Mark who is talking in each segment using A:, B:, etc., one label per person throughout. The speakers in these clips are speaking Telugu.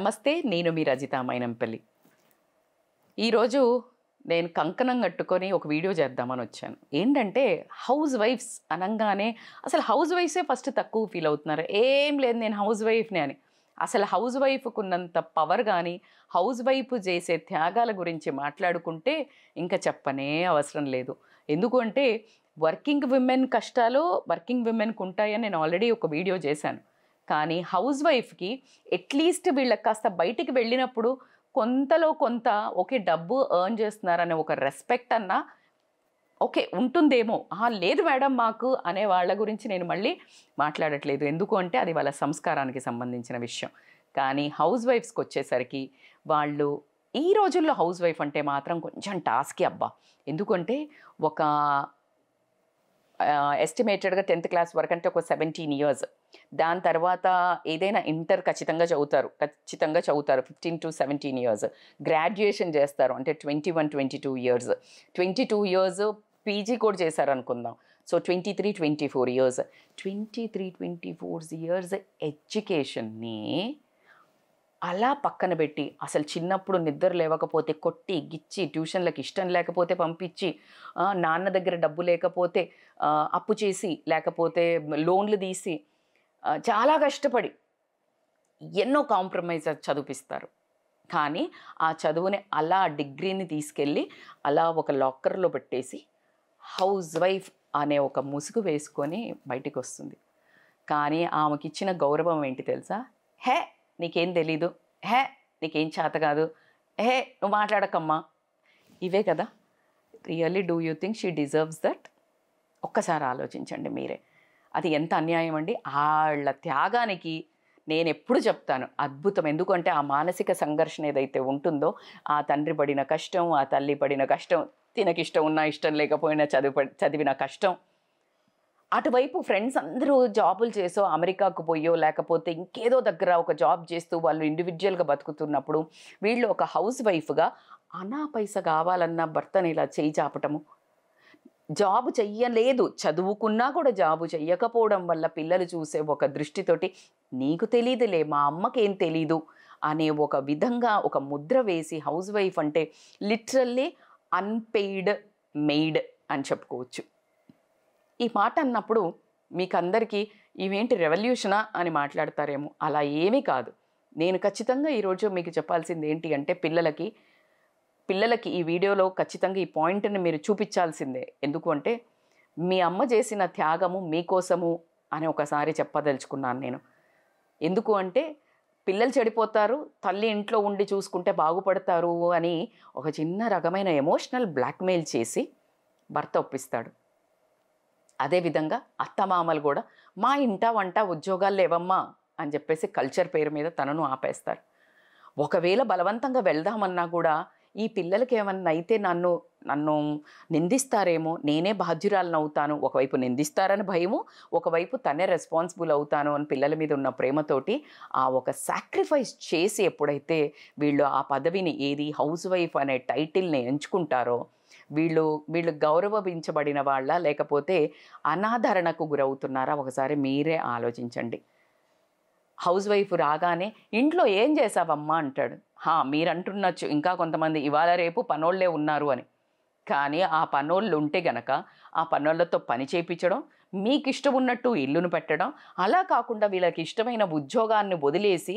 A: నమస్తే, నేను మీ రజిత మైనంపల్లి. ఈరోజు నేను కంకణం కట్టుకొని ఒక వీడియో చేద్దామని వచ్చాను. ఏంటంటే హౌస్ వైఫ్స్ అనంగానే అసలు హౌస్ వైఫ్సే ఫస్ట్ తక్కువ ఫీల్ అవుతున్నారు. ఏం లేదు నేను హౌస్ వైఫ్ని అని. అసలు హౌస్ వైఫ్కు ఉన్నంత పవర్ కానీ హౌస్ వైఫ్ చేసే త్యాగాల గురించి మాట్లాడుకుంటే ఇంకా చెప్పనే అవసరం లేదు. ఎందుకు అంటే వర్కింగ్ విమెన్ కష్టాలు వర్కింగ్ విమెన్కి ఉంటాయని నేను ఆల్రెడీ ఒక వీడియో చేశాను. కానీ హౌస్ వైఫ్కి అట్లీస్ట్ వీళ్ళకి కాస్త బయటికి వెళ్ళినప్పుడు కొంతలో కొంత ఓకే డబ్బు ఎర్న్ చేస్తున్నారనే ఒక రెస్పెక్ట్ అన్నా ఓకే ఉంటుందేమో. లేదు మేడం మాకు అనే వాళ్ళ గురించి నేను మళ్ళీ మాట్లాడట్లేదు. ఎందుకు అంటే అది వాళ్ళ సంస్కారానికి సంబంధించిన విషయం. కానీ హౌస్ వైఫ్స్కి వచ్చేసరికి వాళ్ళు ఈ రోజుల్లో హౌస్ వైఫ్ అంటే మాత్రం కొంచెం టాస్కే అబ్బా. ఎందుకంటే ఒక ఎస్టిమేటెడ్గా 10th క్లాస్ వరకు అంటే ఒక 17 years. దాని తర్వాత ఏదైనా ఇంటర్ ఖచ్చితంగా చదువుతారు 15 to 17 years. గ్రాడ్యుయేషన్ చేస్తారు అంటే 21, 22 years. 22 years పీజీ కూడా చేశారు అనుకుందాం. So 23, 24 years. 23, 24 years ఎడ్యుకేషన్ని అలా పక్కన పెట్టి అసలు చిన్నప్పుడు నిద్ర లేవకపోతే కొట్టి గిచ్చి ట్యూషన్లకు ఇష్టం లేకపోతే పంపించి నాన్న దగ్గర డబ్బు లేకపోతే అప్పు చేసి లేకపోతే లోన్లు తీసి చాలా కష్టపడి ఎన్నో కాంప్రమైజ్ చదివిస్తారు. కానీ ఆ చదువుని అలా డిగ్రీని తీసుకెళ్ళి అలా ఒక లాకర్లో పెట్టేసి హౌస్ వైఫ్ అనే ఒక ముసుగు వేసుకొని బయటికి వస్తుంది. కానీ ఆమెకి ఇచ్చిన గౌరవం ఏంటి తెలుసా? నీకేం తెలీదు, నీకేం చేత కాదు, నువ్వు మాట్లాడకమ్మా, ఇవే కదా. Really do you think she deserves that? ఒక్కసారి ఆలోచించండి మీరే. అది ఎంత అన్యాయం అండి. వాళ్ళ త్యాగానికి నేను ఎప్పుడు చెప్తాను అద్భుతం. ఎందుకంటే ఆ మానసిక సంఘర్షణ ఏదైతే ఉంటుందో, ఆ తండ్రి పడిన కష్టం, ఆ తల్లి పడిన కష్టం, తినకిష్టం ఉన్నా ఇష్టం లేకపోయినా చదివిన కష్టం, అటువైపు ఫ్రెండ్స్ అందరూ జాబులు చేసో అమెరికాకు పోయో లేకపోతే ఇంకేదో దగ్గర ఒక జాబ్ చేస్తూ వాళ్ళు ఇండివిజువల్గా బతుకుతున్నప్పుడు వీళ్ళు ఒక హౌస్ వైఫ్గా అనా పైస కావాలన్న భర్తని ఇలా చేయి చాపటము, జాబు చెయ్యలేదు చదువుకున్నా కూడా జాబు చెయ్యకపోవడం వల్ల పిల్లలు చూసే ఒక దృష్టితోటి నీకు తెలీదులే మా అమ్మకేం తెలీదు అనే ఒక విధంగా ఒక ముద్ర వేసి హౌస్ వైఫ్ అంటే లిటరల్లీ అన్పెయిడ్ మెయిడ్ అని చెప్పుకోవచ్చు. ఈ మాట అన్నప్పుడు మీకు అందరికీ ఇవేంటి రెవల్యూషనా అని మాట్లాడతారేమో. అలా ఏమీ కాదు. నేను ఖచ్చితంగా ఈరోజు మీకు చెప్పాల్సింది ఏంటి అంటే పిల్లలకి ఈ వీడియోలో ఖచ్చితంగా ఈ పాయింట్ని మీరు చూపించాల్సిందే. ఎందుకు అంటే మీ అమ్మ చేసిన త్యాగము మీకోసము అని ఒకసారి చెప్పదలుచుకున్నాను నేను. ఎందుకు అంటే పిల్లలు చెడిపోతారు, తల్లి ఇంట్లో ఉండి చూసుకుంటే బాగుపడతారు అని ఒక చిన్న రకమైన ఎమోషనల్ బ్లాక్మెయిల్ చేసి భర్త ఒప్పిస్తాడు. అదేవిధంగా అత్తమామలు కూడా మా ఇంట వంట ఉద్యోగాలు లేవమ్మా అని చెప్పేసి కల్చర్ పేరు మీద తనను ఆపేస్తారు. ఒకవేళ బలవంతంగా వెళ్దామన్నా కూడా ఈ పిల్లలకి ఏమన్నా అయితే నన్ను నిందిస్తారేమో, నేనే బాధ్యురాలను అవుతాను. ఒకవైపు నిందిస్తారని భయము, ఒకవైపు తనే రెస్పాన్సిబుల్ అవుతాను అని పిల్లల మీద ఉన్న ప్రేమతోటి ఆ ఒక సాక్రిఫైస్ చేసి ఎప్పుడైతే వీళ్ళు ఆ పదవిని ఏది హౌస్ వైఫ్ అనే టైటిల్ని ఎంచుకుంటారో వీళ్ళు గౌరవించబడిన వాళ్ళ లేకపోతే అనాదరణకు గురవుతున్నారా ఒకసారి మీరే ఆలోచించండి. హౌస్ వైఫ్ రాగానే ఇంట్లో ఏం చేసావమ్మా అంటాడు. మీరు అంటున్నచ్చు ఇంకా కొంతమంది ఇవాళ రేపు పనోళ్లే ఉన్నారు అని. కానీ ఆ పనోళ్ళు ఉంటే గనక ఆ పనోళ్ళతో పని చేయించడం, మీకు ఇష్టం ఉన్నట్టు ఇల్లును పెట్టడం, అలా కాకుండా వీళ్ళకి ఇష్టమైన ఉద్యోగాన్ని వదిలేసి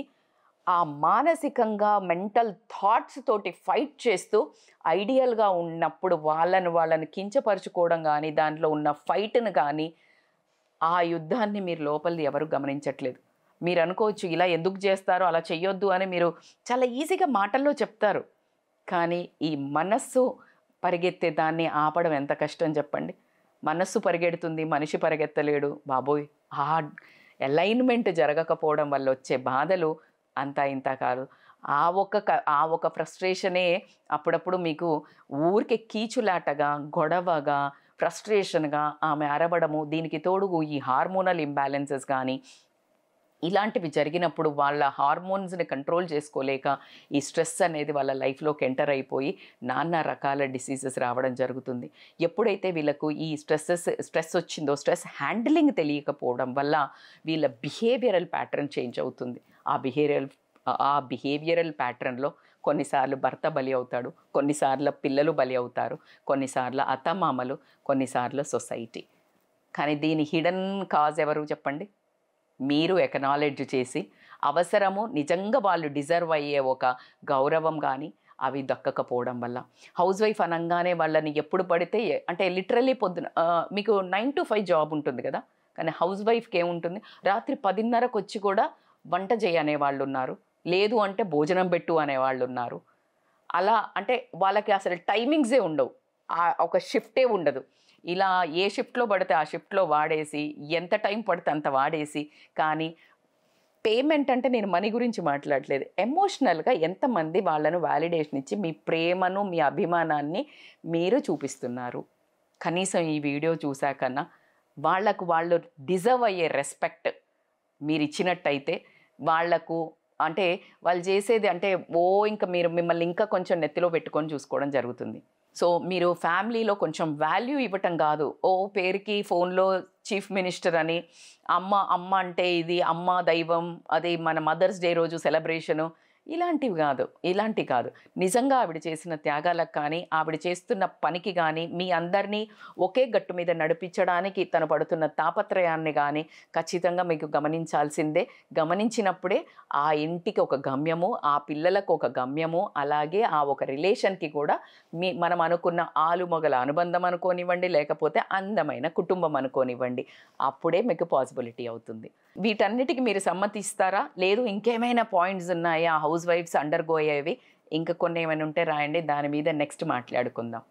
A: ఆ మానసికంగా మెంటల్ థాట్స్ తోటి ఫైట్ చేస్తూ ఐడియల్గా ఉన్నప్పుడు వాళ్ళని కించపరుచుకోవడం కానీ దాంట్లో ఉన్న ఫైట్ను కానీ ఆ యుద్ధాన్ని మీరు లోపలిది ఎవరు గమనించట్లేదు. మీరు అనుకోవచ్చు ఇలా ఎందుకు చేస్తారో అలా చెయ్యొద్దు అని మీరు చాలా ఈజీగా మాటల్లో చెప్తారు. కానీ ఈ మనస్సు పరిగెత్తే దాన్ని ఆపడం ఎంత కష్టం చెప్పండి. మనస్సు పరిగెడుతుంది, మనిషి పరిగెత్తలేడు బాబోయ్. ఆ అలైన్మెంట్ జరగకపోవడం వల్ల వచ్చే బాధలు అంతా ఇంత కాదు. ఆ ఒక ఫ్రస్ట్రేషనే అప్పుడప్పుడు మీకు ఊరికే కీచులాటగా, గొడవగా, ఫ్రస్ట్రేషన్గా ఆమె అరవడము, దీనికి తోడు ఈ హార్మోనల్ ఇంబ్యాలెన్సెస్ కానీ ఇలాంటివి జరిగినప్పుడు వాళ్ళ హార్మోన్స్ని కంట్రోల్ చేసుకోలేక ఈ స్ట్రెస్ అనేది వాళ్ళ లైఫ్లోకి ఎంటర్ అయిపోయి నానా రకాల డిసీజెస్ రావడం జరుగుతుంది. ఎప్పుడైతే వీళ్ళకు ఈ స్ట్రెస్ వచ్చిందో స్ట్రెస్ హ్యాండిలింగ్ తెలియకపోవడం వల్ల వీళ్ళ బిహేవియరల్ ప్యాటర్న్ చేంజ్ అవుతుంది. ఆ ఆ బిహేవియరల్ ప్యాటర్న్లో కొన్నిసార్లు భర్త బలి అవుతాడు, కొన్నిసార్లు పిల్లలు బలి అవుతారు, కొన్నిసార్లు అత్తమామలు, కొన్నిసార్లు సొసైటీ. కానీ దీని హిడెన్ కాజ్ ఎవరు చెప్పండి? మీరు ఎకనాలెడ్జ్ చేసి అవసరము నిజంగా వాళ్ళు డిజర్వ్ అయ్యే ఒక గౌరవం కానీ అవి దక్కకపోవడం వల్ల. హౌస్ వైఫ్ అనగానే వాళ్ళని ఎప్పుడు పడితే అంటే లిటరల్లీ పొద్దున మీకు 9 to 5 జాబ్ ఉంటుంది కదా, కానీ హౌస్ వైఫ్కి ఏముంటుంది, రాత్రి 10:30కి వచ్చి కూడా వంట చేయనే వాళ్ళు ఉన్నారు, లేదు అంటే భోజనం పెట్టు అనేవాళ్ళు ఉన్నారు. అలా అంటే వాళ్ళకి అసలు టైమింగ్సే ఉండవు, ఒక షిఫ్టే ఉండదు. ఇలా ఏ షిఫ్ట్లో పడితే ఆ షిఫ్ట్లో వాడేసి ఎంత టైం పడితే అంత వాడేసి, కానీ పేమెంట్ అంటే నేను మనీ గురించి మాట్లాడలేదు, ఎమోషనల్గా ఎంతమంది వాళ్ళను వ్యాలిడేషన్ ఇచ్చి మీ ప్రేమను మీ అభిమానాన్ని మీరు చూపిస్తున్నారు. కనీసం ఈ వీడియో చూశాకన్నా వాళ్లకు వాళ్ళు డిజర్వ్ అయ్యే రెస్పెక్ట్ మీరు ఇచ్చినట్టయితే వాళ్లకు అంటే వాళ్ళు చేసేది అంటే ఇంకా మీరు మిమ్మల్ని ఇంకా కొంచెం నెత్తిలో పెట్టుకొని చూసుకోవడం జరుగుతుంది. సో మీరు ఫ్యామిలీలో కొంచెం వాల్యూ ఇవ్వటం కాదు, పేరుకి ఫోన్లో చీఫ్ మినిస్టర్ అని అమ్మ అమ్మ అంటే ఇది అమ్మ దైవం, అది మన మదర్స్ డే రోజు సెలబ్రేషను, ఇలాంటివి కాదు. నిజంగా ఆవిడ చేసిన త్యాగాలకు కానీ ఆవిడ చేస్తున్న పనికి కానీ మీ అందరినీ ఒకే గట్టు మీద నడిపించడానికి తను పడుతున్న తాపత్రయాన్ని కానీ ఖచ్చితంగా మీకు గమనించాల్సిందే. గమనించినప్పుడే ఆ ఇంటికి ఒక గమ్యము, ఆ పిల్లలకు ఒక గమ్యము, అలాగే ఆ ఒక రిలేషన్కి కూడా మనం అనుకున్న ఆలుమొగల అనుబంధం అనుకోనివ్వండి, లేకపోతే అందమైన కుటుంబం అనుకోనివ్వండి, అప్పుడే మీకు పాసిబిలిటీ అవుతుంది. వీటన్నిటికి మీరు సమ్మతిస్తారా? లేదు ఇంకేమైనా పాయింట్స్ ఉన్నాయా హౌస్ వైఫ్స్ అండర్గో అయ్యేవి? ఇంకా కొన్ని ఏమైనా ఉంటే రాయండి, దాని మీద నెక్స్ట్ మాట్లాడుకుందాం.